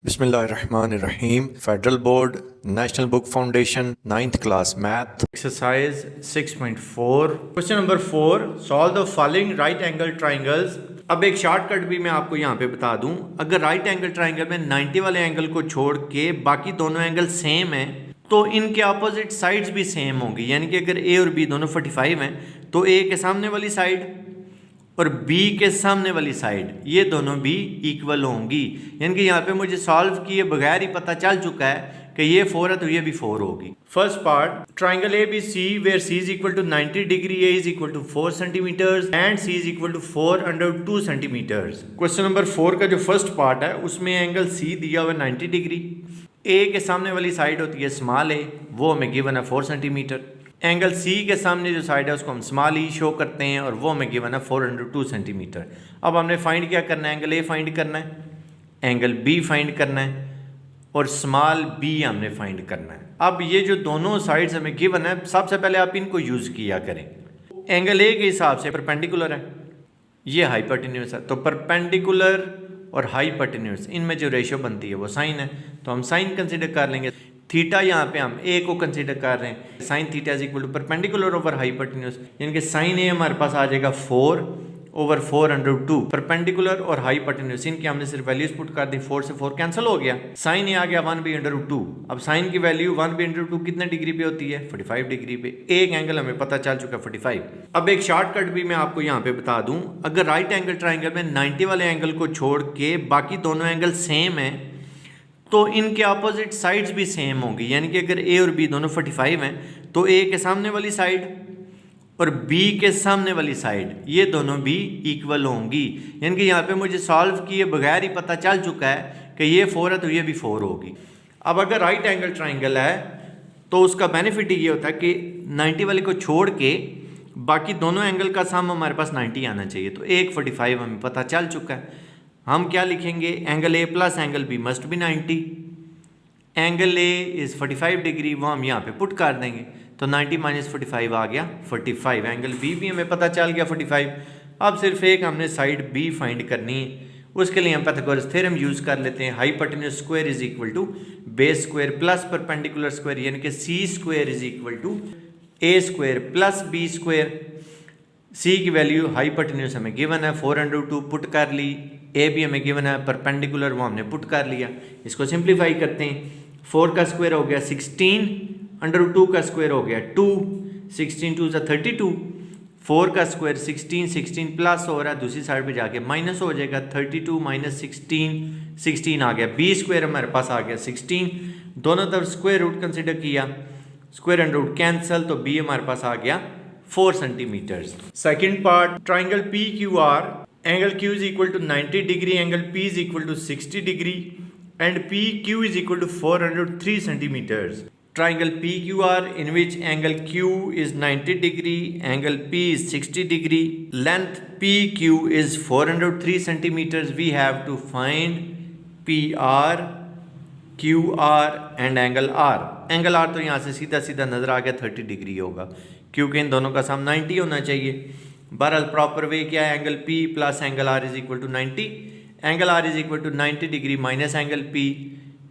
बिस्मिल्लाहिर्रहमानिर्रहीम। Federal board, national book foundation, 9th class math, exercise 6.4 question number 4, solve the following right angle triangles. अब एक shortcut भी मैं आपको यहाँ पे बता दूं, अगर राइट एंगल ट्राइंगल में 90 वाले एंगल को छोड़ के बाकी दोनों एंगल सेम हैं तो इनके अपोजिट साइड्स भी सेम होंगी। यानी कि अगर ए और बी दोनों 45 हैं तो ए के सामने वाली साइड और बी के सामने वाली साइड ये दोनों भी इक्वल होंगी। यानी कि यहाँ पे मुझे सॉल्व किए बगैर ही पता चल चुका है कि ये 4 है तो ये भी 4 होगी। First part, triangle A B C where C is equal to 90 degree, A is equal to 4 centimetres and C is equal to 4/2 centimetres. Question number 4 का जो फर्स्ट पार्ट है उसमें एंगल सी दिया हुआ 90 डिग्री, ए के सामने वाली साइड होती है स्मॉल ए, वो हमें गिवन है 4 सेंटीमीटर। एंगल सी के सामने जो साइड है उसको हम स्मॉल ई शो करते हैं और वो हमें गिवन है 4/2 सेंटीमीटर। अब हमने फाइंड क्या करना है, एंगल ए फाइंड करना है, एंगल बी फाइंड करना है और स्मॉल बी हमने फाइंड करना है। अब ये जो दोनों साइड्स हमें गिवन है, सबसे पहले आप इनको यूज़ किया करें। एंगल ए के हिसाब से परपेंडिकुलर है, ये हाइपोटेन्यूज है, तो परपेंडिकुलर और हाइपोटेन्यूज इनमें जो रेशियो बनती है वो साइन है, तो हम साइन कंसिडर कर लेंगे। थीटा यहाँ पे हम ए को कंसीडर कर रहे हैं, sine theta is equal to perpendicular over hypotenuse, यानी कि साइन ए हमारे पास आ जाएगा 4/4/2। परपेंडिकुलर और हाइपोटेन्यूज इनकी हमने सिर्फ वैल्यूज पुट कर दी, 4 से 4 कैंसिल हो गया, साइन ए आ गया 1/2। अब साइन की वैल्यू 1/2 कितने डिग्री पे होती है, 45 डिग्री पे। एक एंगल हमें पता चल चुका है 45। अब एक शॉर्टकट भी मैं आपको यहाँ पे बता दूं, अगर राइट एंगल ट्राइंगल में 90 वाले एंगल को छोड़ के बाकी दोनों एंगल सेम है तो इनके अपोजिट साइड्स भी सेम होंगी। यानी कि अगर ए और बी दोनों 45 हैं तो ए के सामने वाली साइड और बी के सामने वाली साइड ये दोनों भी इक्वल होंगी। यानी कि यहाँ पे मुझे सॉल्व किए बगैर ही पता चल चुका है कि ये 4 है तो ये भी 4 होगी। अब अगर राइट एंगल ट्राइंगल है तो उसका बेनिफिट ये होता है कि 90 वाले को छोड़ के बाकी दोनों एंगल का सम हमारे पास 90 आना चाहिए, तो एक 45 हमें पता चल चुका है। हम क्या लिखेंगे, angle A plus angle B must be 90, angle A is 45 degree, वो हम यहाँ पे पुट कर देंगे, तो 90 - 45 आ गया 45। एंगल बी भी हमें पता चल गया 45। अब सिर्फ एक हमने साइड बी फाइंड करनी है, उसके लिए हम पाइथागोरस थ्योरम यूज़ कर लेते हैं। Hypotenuse square is equal to base square plus perpendicular square, यानी कि C square is equal to A square plus B square. C की वैल्यू हाइपोटेन्यूज हमें गिवन है 4/2 पुट कर ली, ए भी हमें गिवन है परपेंडिकुलर वो हमने पुट कर लिया। इसको सिंप्लीफाई करते हैं, 4 का स्क्वायर हो गया 16/2 का स्क्वायर हो गया 2, 16 2 = 32, 4 का स्क्वायर 16 प्लस हो रहा है, दूसरी साइड पे जाके माइनस हो जाएगा, 32 - 16 आ गया, बी स्क्वायर हमारे पास आ गया 16, दोनों तरफ स्क्वायर रूट कंसिडर किया, स्क्वायर एंड रूट कैंसिल, तो बी हमारे पास आ गया 4 centimetres. Second part, triangle P Q R, angle Q is equal to 90 degree, angle P is equal to 60 degree and PQ is equal to 403 centimeters. Triangle PQR in which angle Q is 90 degree, angle P is 60 degree, length PQ is 403 centimeters. We have to find PR, QR and angle R. Angle R तो यहाँ से सीधा सीधा नज़र आ गया 30 degree होगा, क्योंकि इन दोनों का सम 90 होना चाहिए। बहरहाल प्रॉपर वे क्या है, angle P plus angle R is equal to 90, angle R is equal to 90 degree minus angle P,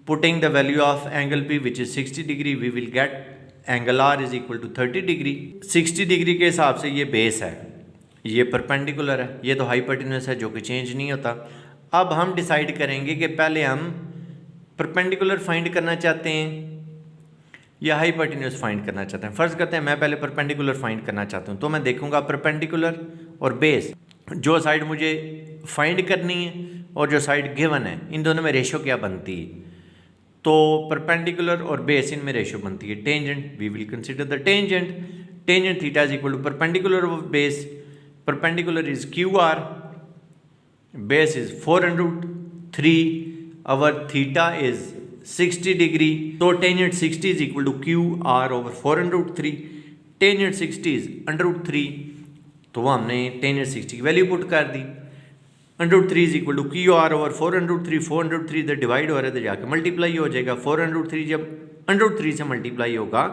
putting the value of angle P which is 60 degree, we will get angle R is equal to 30 degree. 60 degree के हिसाब से ये base है, ये perpendicular है, ये तो hypotenuse है जो कि चेंज नहीं होता। अब हम डिसाइड करेंगे कि पहले हम परपेंडिकुलर फाइंड करना चाहते हैं या हाइपोटेन्यूज फाइंड करना चाहते हैं। फर्ज करते हैं मैं पहले परपेंडिकुलर फाइंड करना चाहता हूँ, तो मैं देखूंगा परपेंडिकुलर और बेस, जो साइड मुझे फाइंड करनी है और जो साइड गिवन है इन दोनों में रेशियो क्या बनती है। तो परपेंडिकुलर और बेस इनमें रेशियो बनती है tangent, we will consider the tangent, tangent theta is equal to perpendicular of base, perpendicular is Q R, base is 4/3, our theta is 60 degree, तो tangent 60 is equal to Q R over 4/3, tangent 60 is √3, तो वो हमने tangent 60 की value put कर दी, √3 is equal to Q R over 4/3, 4/3 इधर divide हो रहा है तो जाके मल्टीप्लाई हो जाएगा, 4/3 जब √3 से मल्टीप्लाई होगा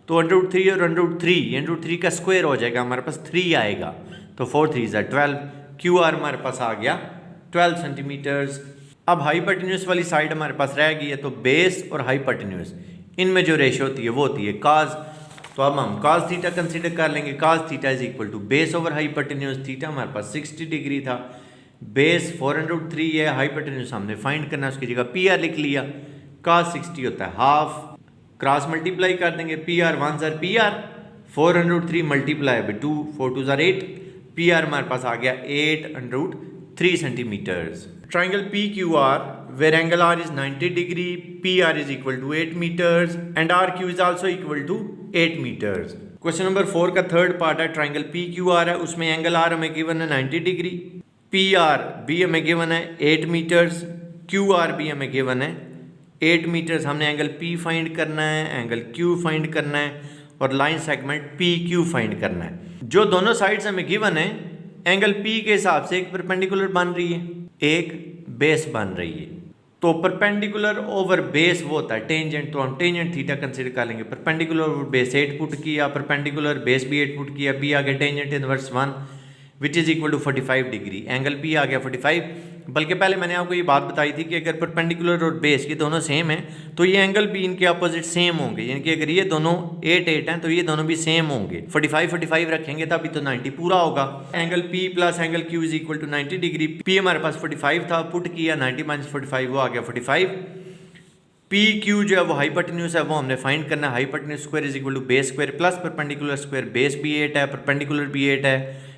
तो √3 और √3 का स्क्वायर हो जाएगा, हमारे पास 3 आएगा, तो 4 3 = 12, क्यू आर हमारे पास आ गया 12 सेंटीमीटर्स। अब हाइपोटेन्यूज वाली साइड हमारे पास रह गई है, तो बेस और हाइपोटेन्यूज इनमें जो रेशो होती है वो होती है काज। तो अब हम काज थीटा कंसीडर कर लेंगे। Cos theta is equal to base over hypotenuse. Theta हमारे पास 60 डिग्री था, बेस 403 है, हाइपोटेन्यूज हमने फाइंड करना है, उसकी जगह पी आर लिख लिया। काज 60 होता है हाफ, क्रॉस मल्टीप्लाई कर देंगे, पी आर 1 ज़र पी आर, 403 मल्टीप्लाई बाई 2, 4 2 ज़र 8, पी आर हमारे पास आ गया 803 centimetres. Triangle P Q R where angle R is 90 degree, PR is equal to 8 meters and RQ is also equal to 8 meters. Question number 4 का third part है, triangle PQR है, उसमें angle R हमें given है 90 degree, PR भी हमें given है 8 metres, QR भी हमें गिवन है 8 मीटर्स। हमने एंगल P फाइंड करना है, एंगल Q फाइंड करना है और लाइन सेगमेंट PQ फाइंड करना है। जो दोनों साइड्स हमें गिवन है, एंगल P के हिसाब से एक परपेंडिकुलर बन रही है, एक बेस बन रही है। तो परपेंडिकुलर ओवर बेस वो होता है टेंजेंट, तो हम टेंजेंट थीटा कंसीडर कर लेंगे। परपेंडिकुलर ओवर बेस 8 पुट किया, परपेंडिकुलर बेस भी 8 पुट किया, पी आ गया tangent inverse 1 which is equal to 45 डिग्री, एंगल पी आ गया 45। बल्कि पहले मैंने आपको ये बात बताई थी कि अगर परपेंडिकुलर और बेस ये दोनों सेम हैं तो ये एंगल भी इनके अपोजिट सेम होंगे, यानी कि अगर ये दोनों 8 8 हैं तो ये दोनों भी सेम होंगे। 45 45 रखेंगे तभी तो 90 पूरा होगा। Angle P plus angle Q is equal to 90 degree. P हमारे पास 45 था, पुट किया 90 माइनस 45 वो आ गया 45। पी क्यू जो है वो हाइपोटेन्यूज है, वो हमने फाइंड करना है। Hypotenuse square is equal to base square plus perpendicular square, base भी 8 है, परपेंडिकुलर भी 8 है,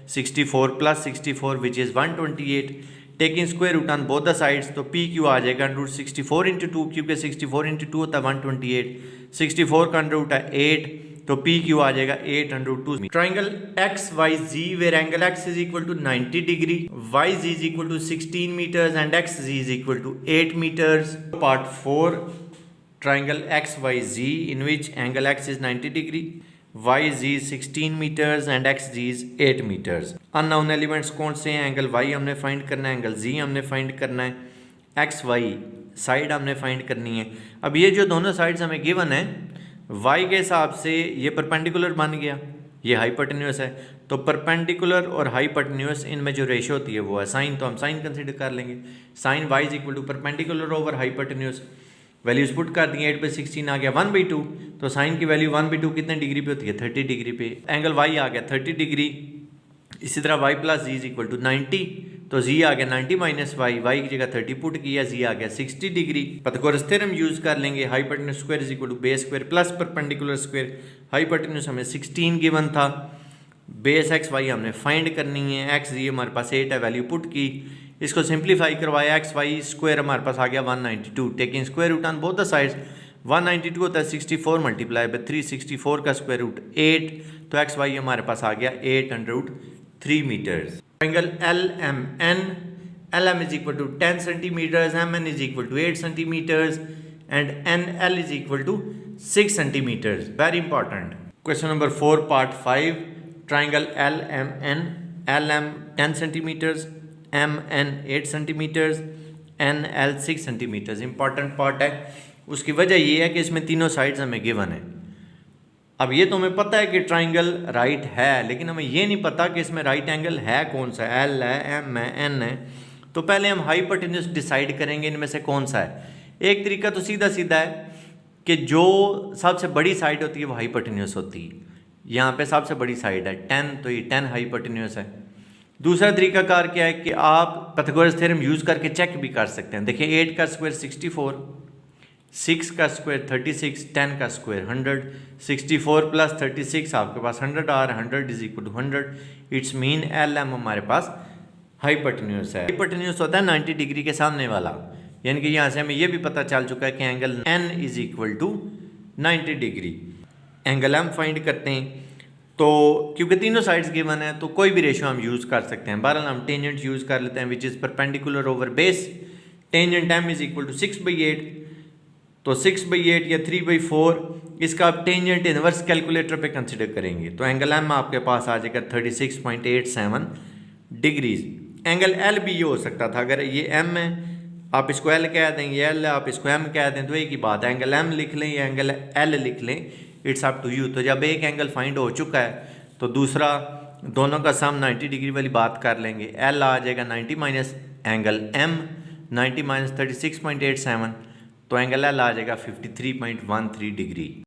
64 plus 64 which is 128। Taking square root on both the sides, तो पी क्यू आ जाएगा रूट 64 इंटू 2, क्योंकि 64 इंटू 2 होता है 128, 64 का रूट है 8, तो पी क्यू आ जाएगा 802। Triangle X Y Z where angle X is equal to 90 degree, Y Z is equal to 16 metres and X Z is equal to 8 metres. Part 4 triangle X Y Z in which angle X is 90 degree, Y Z 16 metres and X Z 8 metres. Unknown elements कौन से हैं? Angle Y हमने find करना है, angle G हमने find करना है, x Y side हमने फाइंड करनी है। अब ये जो दोनों साइड्स हमें गिवन है, वाई के हिसाब से ये परपेंडिकुलर बन गया, ये हाइपोटेन्यूस है, तो परपेंडिकुलर और हाइपोटेन्यूस इनमें जो रेशो होती है वो है साइन, तो हम साइन कंसिडर कर लेंगे। Sine Y is equal to perpendicular over hypotenuse, values put कर दी, 8/16 आ गया 1/2, तो साइन की वैल्यू 1/2 कितने डिग्री पे होती है? 30 डिग्री पे। एंगल वाई आ गया 30 डिग्री। इसी तरह Y plus Z is equal to 90, तो जी आ गया 90 माइनस वाई, वाई की जगह 30 पुट किया, जी आ गया 60 डिग्री। पाइथागोरस थ्योरम यूज कर लेंगे, hypotenuse square is equal to base square plus perpendicular square. Hypotenuse हमें 16 गिवन था, बेस एक्स वाई हमने फाइंड करनी है, एक्स जी हमारे पास 8 है, वैल्यू पुट की, इसको सिंप्लीफाई करवाया, एक्स वाई स्क्वायर हमारे पास आ गया 192, taking square root on both the sides. 192 होता है 64 मल्टीप्लाई बाय 3, 64 का स्क्वायर रूट 8, तो एक्स वाई हमारे पास आ गया 803 metres. Triangle L M N, L M is equal to 10 centimetres, M N is equal to 8 centimetres and N L is equal to 6 centimetres. Very important. Question number 4 part 5 triangle L M N, L M 10 centimetres, M N 8 centimetres, N L 6 centimetres. Important part है, उसकी वजह ये है कि इसमें तीनों sides हमें given है। अब ये तो हमें पता है कि ट्राइंगल राइट है, लेकिन हमें ये नहीं पता कि इसमें राइट एंगल है कौन सा, एल है, एम है, एन है। तो पहले हम हाइपोटेन्यूज डिसाइड करेंगे इनमें से कौन सा है। एक तरीका तो सीधा सीधा है कि जो सबसे बड़ी साइड होती है वो हाइपोटेन्यूज होती है। यहाँ पे सबसे बड़ी साइड है 10, तो ये 10 हाइपोटेन्यूज है। दूसरा तरीकाकार क्या है कि आप पाइथागोरस थ्योरम यूज़ करके चेक भी कर सकते हैं। देखिए 8 का स्क्वायर 64, 6 का स्क्वायर 36, 10 का स्क्वायर 100, 64 प्लस 36 आपके पास 100 आ रहा है, 100 is equal to 100। It's mean L M हमारे पास हाइपोटेन्यूज है। हाइपोटेन्यूज होता है 90 डिग्री के सामने वाला, यानी कि यहाँ से हमें यह भी पता चल चुका है कि angle N is equal to 90 degree. Angle M find करते हैं, तो क्योंकि तीनों साइड्स गिवन है तो कोई भी रेशो हम यूज़ कर सकते हैं। बहरहाल हम टेंजेंट यूज़ कर लेते हैं which is perpendicular over base. Tangent M is equal to 6/8, तो 6/8 या 3/4, इसका आप टेंजेंट इनवर्स कैलकुलेटर पे कंसिडर करेंगे, तो एंगल एम आपके पास आ जाएगा 36.87 डिग्रीज। एंगल एल भी ये हो सकता था, अगर ये एम है आप इसको एल कह दें, ये एल है आप इसको एम कह दें, तो एक ही बात है, एंगल एम लिख लें या एंगल एल लिख लें, इट्स अप टू यू। तो जब एक एंगल फाइंड हो चुका है तो दूसरा दोनों का सम 90 डिग्री वाली बात कर लेंगे। एल आ जाएगा 90 माइनस एंगल एम, 90 माइनस 36.87, तो एंगल एल आ जाएगा 53.13 डिग्री।